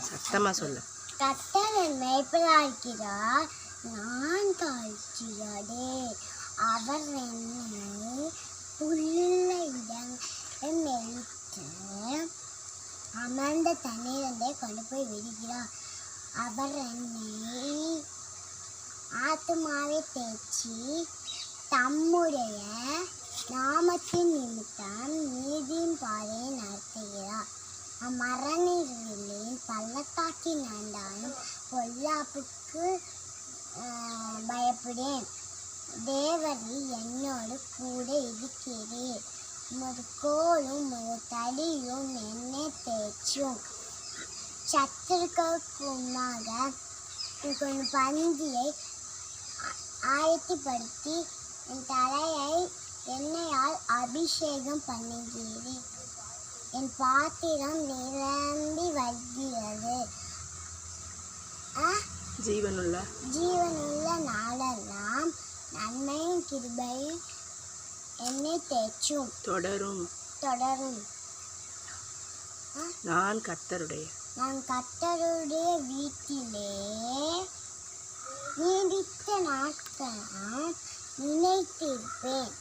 சத்தமா சொல்லு. கர்த்தர் என் மேய்ப்பராயிருக்கிறார், நான் தாழ்ச்சியாதே. அவர் என்னை புல்லுள்ள இடங்களில் மேய்த்து அமர்ந்த தண்ணீரண்டை கொண்டு போய் விடுகிறார். அவர் என்னை ஆத்துமாவை தேற்றி தம்முடைய நாமத்தின் நிமித்தம் நீதியின் பாதையை நடத்துகிறார். மரணங்களின் பள்ளத்தாக்கில் நடந்தாலும் பொல்லாப்புக்கு பயப்படேன். தேவரீ என்னோடு கூட இருக்கிறீர். உமது கோலும் உமது தடியும் என்னை தேற்றும். சத்துருக்களுக்குமாக பந்தியை ஆயத்தப்படுத்தி என் தலையை எண்ணெயால் அபிஷேகம் பண்ணுகிறேன். என் பாத்திரம் நிரம்பி வருகிறது. ஜீவனுள்ள நாளெல்லாம் நன்மையும் கிருபையும் என்னை தேற்றும். தொடரும். நான் கர்த்தருடைய வீட்டிலே நீடித்த நாட்கள் நிலைத்திருப்பேன்.